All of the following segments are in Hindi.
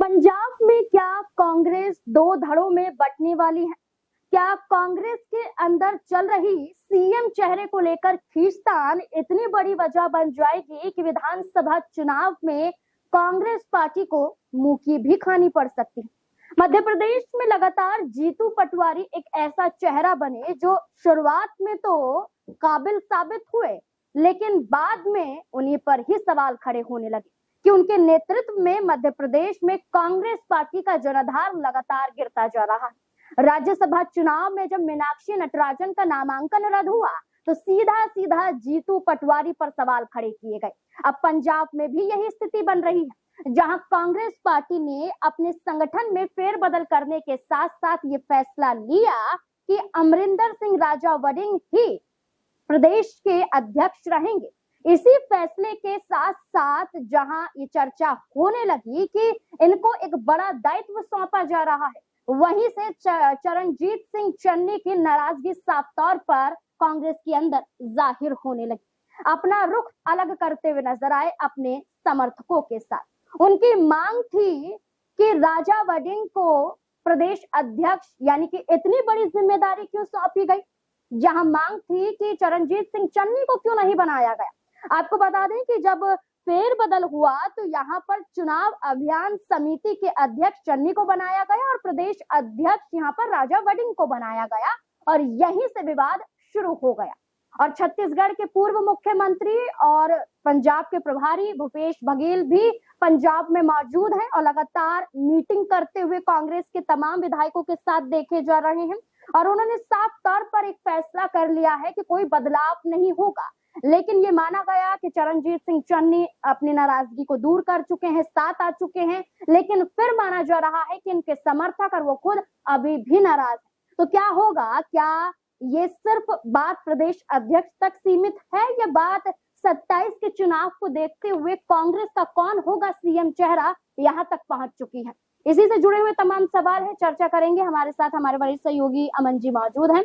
पंजाब में क्या कांग्रेस दो धड़ों में बंटने वाली है? क्या कांग्रेस के अंदर चल रही सीएम चेहरे को लेकर खींचतान इतनी बड़ी वजह बन जाएगी कि विधानसभा चुनाव में कांग्रेस पार्टी को मुंह की भी खानी पड़ सकती है? मध्य प्रदेश में लगातार जीतू पटवारी एक ऐसा चेहरा बने जो शुरुआत में तो काबिल साबित हुए, लेकिन बाद में उन्हीं पर ही सवाल खड़े होने लगे कि उनके नेतृत्व में मध्य प्रदेश में कांग्रेस पार्टी का जनाधार लगातार गिरता जा रहा है। राज्यसभा चुनाव में जब मीनाक्षी नटराजन का नामांकन रद्द हुआ तो सीधा सीधा जीतू पटवारी पर सवाल खड़े किए गए। अब पंजाब में भी यही स्थिति बन रही है, जहां कांग्रेस पार्टी ने अपने संगठन में फेरबदल करने के साथ साथ ये फैसला लिया कि अमरिंदर सिंह राजा वड़िंग ही प्रदेश के अध्यक्ष रहेंगे। इसी फैसले के साथ साथ जहां ये चर्चा होने लगी कि इनको एक बड़ा दायित्व सौंपा जा रहा है, वहीं से चरणजीत सिंह चन्नी की नाराजगी साफ तौर पर कांग्रेस के अंदर जाहिर होने लगी। अपना रुख अलग करते हुए नजर आए अपने समर्थकों के साथ। उनकी मांग थी कि राजा वड़िंग को प्रदेश अध्यक्ष यानी कि इतनी बड़ी जिम्मेदारी क्यों सौंपी गई, जहां मांग थी कि चरणजीत सिंह चन्नी को क्यों नहीं बनाया गया। आपको बता दें कि जब फेरबदल हुआ तो यहाँ पर चुनाव अभियान समिति के अध्यक्ष चन्नी को बनाया गया और प्रदेश अध्यक्ष यहाँ पर राजा वड़िंग को बनाया गया और यहीं से विवाद शुरू हो गया। और छत्तीसगढ़ के पूर्व मुख्यमंत्री और पंजाब के प्रभारी भूपेश बघेल भी पंजाब में मौजूद हैं और लगातार मीटिंग करते हुए कांग्रेस के तमाम विधायकों के साथ देखे जा रहे हैं और उन्होंने साफ तौर पर एक फैसला कर लिया है कि कोई बदलाव नहीं होगा। लेकिन ये माना गया कि चरणजीत सिंह चन्नी अपनी नाराजगी को दूर कर चुके हैं, साथ आ चुके हैं, लेकिन फिर माना जा रहा है कि इनके समर्थक और वो खुद अभी भी नाराज है। तो क्या होगा? क्या ये सिर्फ बात प्रदेश अध्यक्ष तक सीमित है या बात 27 के चुनाव को देखते हुए कांग्रेस का कौन होगा सीएम चेहरा यहाँ तक पहुंच चुकी है? इसी से जुड़े हुए तमाम सवाल है, चर्चा करेंगे। हमारे साथ हमारे वरिष्ठ सहयोगी अमन जी मौजूद हैं।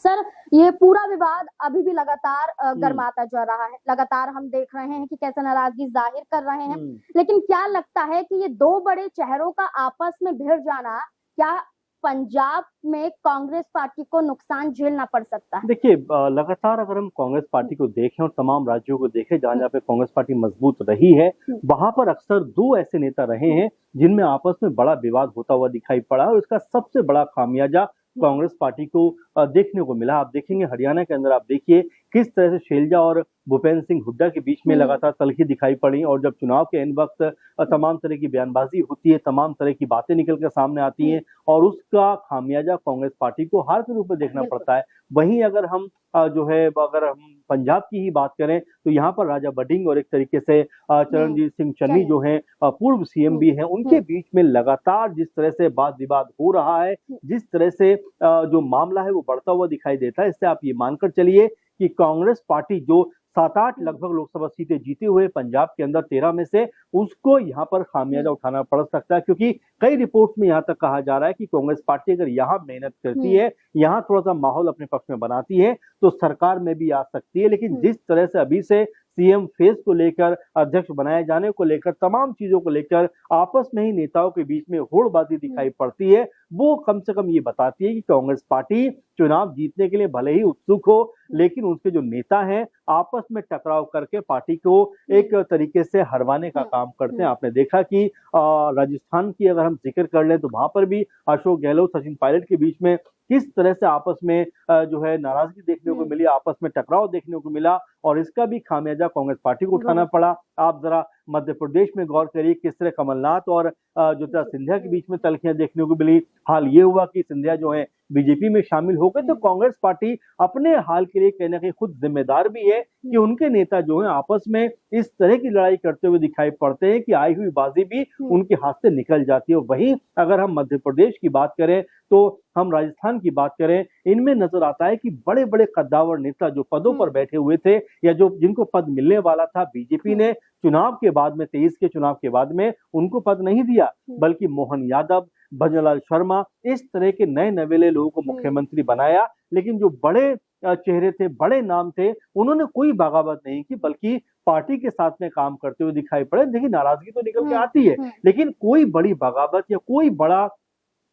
सर, ये पूरा विवाद अभी भी लगातार गर्माता जा रहा है। लगातार हम देख रहे हैं कि कैसे नाराजगी जाहिर कर रहे हैं, लेकिन क्या लगता है कि ये दो बड़े चेहरों का आपस में भिड़ जाना क्या पंजाब में कांग्रेस पार्टी को नुकसान झेलना पड़ सकता है? देखिए, लगातार अगर हम कांग्रेस पार्टी को देखें और तमाम राज्यों को देखें जहां जहां पे कांग्रेस पार्टी मजबूत रही है, वहां पर अक्सर दो ऐसे नेता रहे हैं जिनमें आपस में बड़ा विवाद होता हुआ दिखाई पड़ा और इसका सबसे बड़ा खामियाजा कांग्रेस पार्टी को देखने को मिला। आप देखेंगे हरियाणा के अंदर, आप देखिए किस तरह से शैलजा और भूपेंद्र सिंह हुड्डा के बीच में लगातार तल्खी दिखाई पड़ी और जब चुनाव के एंड वक्त तमाम तरह की बयानबाजी होती है, तमाम तरह की बातें निकल कर सामने आती हैं और उसका खामियाजा कांग्रेस पार्टी को हार के रूप में देखना पड़ता है। वहीं अगर हम अगर हम पंजाब की ही बात करें तो यहाँ पर राजा वड़िंग और एक तरीके से चरणजीत सिंह चन्नी जो हैं पूर्व सीएम भी हैं, उनके बीच में लगातार जिस तरह से वाद विवाद हो रहा है, जिस तरह से जो मामला है वो बढ़ता हुआ दिखाई देता है, इससे आप ये मानकर चलिए कि कांग्रेस पार्टी जो 7-8 लगभग लोकसभा सीटें जीते हुए पंजाब के अंदर 13 में से, उसको यहाँ पर खामियाजा उठाना पड़ सकता है। क्योंकि कई रिपोर्ट में यहाँ तक कहा जा रहा है कि कांग्रेस पार्टी अगर यहाँ मेहनत करती है, यहाँ थोड़ा सा माहौल अपने पक्ष में बनाती है तो सरकार में भी आ सकती है। लेकिन जिस तरह से अभी से सीएम फेस को लेकर, अध्यक्ष बनाए जाने को लेकर, तमाम चीजों को लेकर आपस में ही नेताओं के बीच में होड़बाजी दिखाई पड़ती है, वो कम से कम ये बताती है कि कांग्रेस पार्टी चुनाव जीतने के लिए भले ही उत्सुक हो, लेकिन उनके जो नेता हैं आपस में टकराव करके पार्टी को एक तरीके से हरवाने का काम करते हैं। आपने देखा कि राजस्थान की अगर हम जिक्र कर लें तो वहां पर भी अशोक गहलोत, सचिन पायलट के बीच में किस तरह से आपस में जो है नाराजगी देखने को मिली, आपस में टकराव देखने को मिला और इसका भी खामियाजा कांग्रेस पार्टी को उठाना पड़ा। आप जरा मध्य प्रदेश में गौर करिए किस तरह कमलनाथ और ज्योतिरादित्य सिंधिया के बीच में तल्खियां देखने को मिली। हाल ये हुआ कि सिंधिया जो है बीजेपी में शामिल हो गए, तो कांग्रेस पार्टी अपने हाल के लिए कहीं ना कहीं खुद जिम्मेदार भी है कि उनके नेता जो है आपस में इस तरह की लड़ाई करते हुए दिखाई पड़ते हैं कि आई हुई बाजी भी उनके हाथ से निकल जाती है। वहीं अगर हम मध्य प्रदेश की बात करें तो हम राजस्थान की बात करें, इनमें नजर आता है कि बड़े बड़े कद्दावर नेता जो पदों पर बैठे हुए थे या जो जिनको पद मिलने वाला था, बीजेपी ने चुनाव के बाद में 23 के चुनाव के बाद में उनको पद नहीं दिया, बल्कि मोहन यादव, भजनलाल शर्मा, इस तरह के नए नवेले लोगों को मुख्यमंत्री बनाया। लेकिन जो बड़े चेहरे थे, बड़े नाम थे, उन्होंने कोई बगावत नहीं की, बल्कि पार्टी के साथ में काम करते हुए दिखाई पड़े। देखिए नाराजगी तो निकल के आती है, लेकिन कोई बड़ी बगावत या कोई बड़ा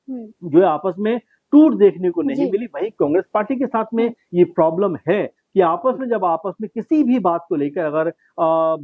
जो है आपस में टूट देखने को नहीं मिली। वही कांग्रेस पार्टी के साथ में ये प्रॉब्लम है कि आपस में जब आपस में किसी भी बात को लेकर अगर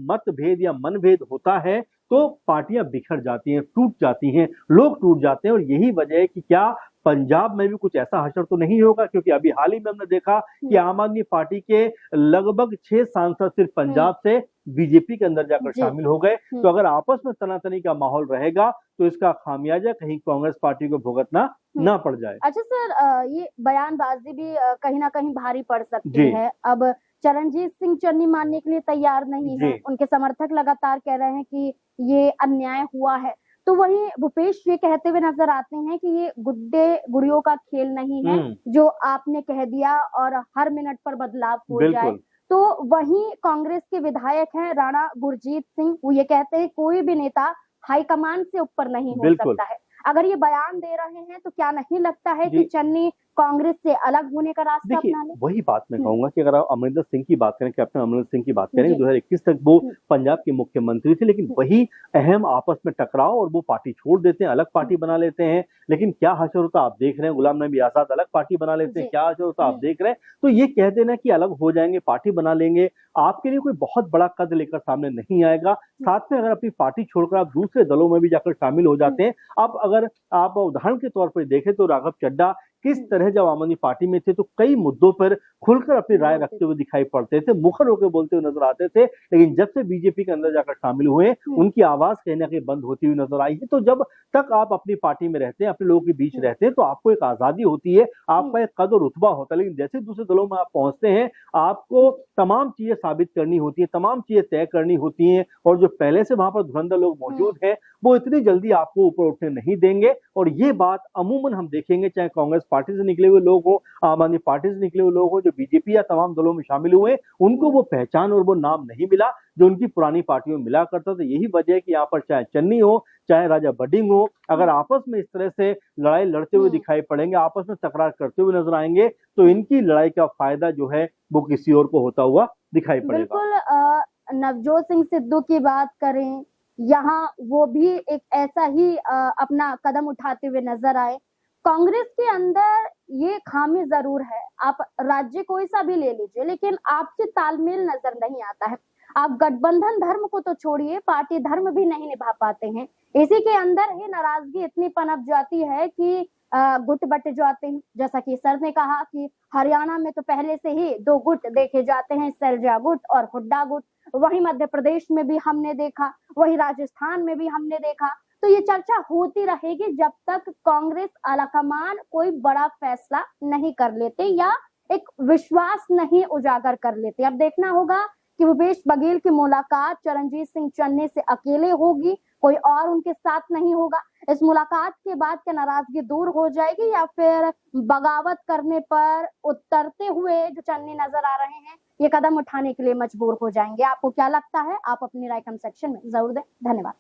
मतभेद या मनभेद होता है तो पार्टियां बिखर जाती हैं, टूट जाती हैं, लोग टूट जाते हैं। और यही वजह है कि क्या पंजाब में भी कुछ ऐसा हशर तो नहीं होगा, क्योंकि अभी हाल ही में हमने देखा कि आम आदमी पार्टी के लगभग 6 सांसद सिर्फ पंजाब से बीजेपी के अंदर जाकर शामिल हो गए। तो अगर आपस में तनातनी का माहौल रहेगा तो इसका खामियाजा कहीं कांग्रेस पार्टी को भुगतना ना पड़ जाए। अच्छा सर, ये बयानबाजी भी कहीं ना कहीं भारी पड़ सकती है। अब चरणजीत सिंह चन्नी मानने के लिए तैयार नहीं है, उनके समर्थक लगातार कह रहे हैं कि ये अन्याय हुआ है। तो वहीं भूपेश ये कहते हुए नजर आते हैं कि ये गुड्डे गुड़ियों का खेल नहीं है जो आपने कह दिया और हर मिनट पर बदलाव हो जाए। तो वहीं कांग्रेस के विधायक हैं राणा गुरजीत सिंह, वो ये कहते हैं कोई भी नेता हाईकमान से ऊपर नहीं हो सकता है। अगर ये बयान दे रहे हैं तो क्या नहीं लगता है कि चन्नी कांग्रेस से अलग होने का रास्ता अपना ले? वही बात मैं कहूंगा कि अगर आप अमरिंदर सिंह की बात करें, कैप्टन अमरिंदर सिंह की बात करें, 2021 तक वो पंजाब के मुख्यमंत्री थे, लेकिन वही अहम आपस में टकराव और वो पार्टी छोड़ देते हैं, अलग पार्टी बना लेते हैं। लेकिन क्या हशर होता आप देख रहे हैं, गुलाम नबी आजाद अलग पार्टी बना लेते हैं, क्या हशर होता आप देख रहे हैं। तो ये कह देना कि अलग हो जाएंगे, पार्टी बना लेंगे, आपके लिए कोई बहुत बड़ा कद लेकर सामने नहीं आएगा। साथ में अगर अपनी पार्टी छोड़कर आप दूसरे दलों में भी जाकर शामिल हो जाते हैं। अब अगर आप उदाहरण के तौर पर देखें तो राघव चड्ढा किस तरह जब आम आदमी पार्टी में थे तो कई मुद्दों पर खुलकर अपनी राय रखते हुए दिखाई पड़ते थे, मुखर होकर बोलते हुए नजर आते थे। लेकिन जब से बीजेपी के अंदर जाकर शामिल हुए, उनकी आवाज कहीं ना कहीं बंद होती हुई नजर आई है। तो जब तक आप अपनी पार्टी में रहते हैं, अपने लोगों के बीच रहते हैं, तो आपको एक आजादी होती है, आपका एक कद और रुतबा होता है। लेकिन जैसे दूसरे दलों में आप पहुंचते हैं, आपको तमाम चीजें साबित करनी होती है, तमाम चीजें तय करनी होती हैं, और जो पहले से वहां पर धुरंधर लोग मौजूद हैं वो इतनी जल्दी आपको ऊपर उठने नहीं देंगे। और ये बात अमूमन हम देखेंगे, चाहे कांग्रेस पार्टी से निकले हुए लोग हो, आम आदमी पार्टी से निकले हुए लोग हो, जो बीजेपी या तमाम दलों में शामिल हुए, उनको वो पहचान और वो नाम नहीं मिला जो उनकी पुरानी पार्टियों में मिला करता था। यही वजह है कि यहाँ पर चाहे चन्नी हो, चाहे राजा बडिंग हो, अगर आपस में इस तरह से लड़ाई लड़ते हुए दिखाई पड़ेंगे, आपस में तकरार करते हुए नजर आएंगे, तो इनकी लड़ाई का फायदा जो है वो किसी और को होता हुआ दिखाई पड़ेगा। बिल्कुल, नवजोत सिंह सिद्धू की बात करें, यहाँ वो भी एक ऐसा ही अपना कदम उठाते हुए नजर आए। कांग्रेस के अंदर ये खामी जरूर है, आप राज्य कोई सा भी ले लीजिए, लेकिन आपसे तालमेल नजर नहीं आता है। आप गठबंधन धर्म को तो छोड़िए, पार्टी धर्म भी नहीं निभा पाते हैं। इसी के अंदर ही नाराजगी इतनी पनप जाती है कि गुट बट जाते हैं। जैसा कि सर ने कहा कि हरियाणा में तो पहले से ही 2 गुट देखे जाते हैं, सैलजा गुट और हुड्डा गुट। वहीं मध्य प्रदेश में भी हमने देखा, वहीं राजस्थान में भी हमने देखा। तो ये चर्चा होती रहेगी जब तक कांग्रेस आलाकमान कोई बड़ा फैसला नहीं कर लेते या एक विश्वास नहीं उजागर कर लेते। अब देखना होगा कि भूपेश बघेल की मुलाकात चरणजीत सिंह चन्नी से अकेले होगी, कोई और उनके साथ नहीं होगा। इस मुलाकात के बाद क्या नाराजगी दूर हो जाएगी या फिर बगावत करने पर उतरते हुए जो चन्नी नजर आ रहे हैं ये कदम उठाने के लिए मजबूर हो जाएंगे? आपको क्या लगता है? आप अपनी राय कमेंट सेक्शन में जरूर दें। धन्यवाद।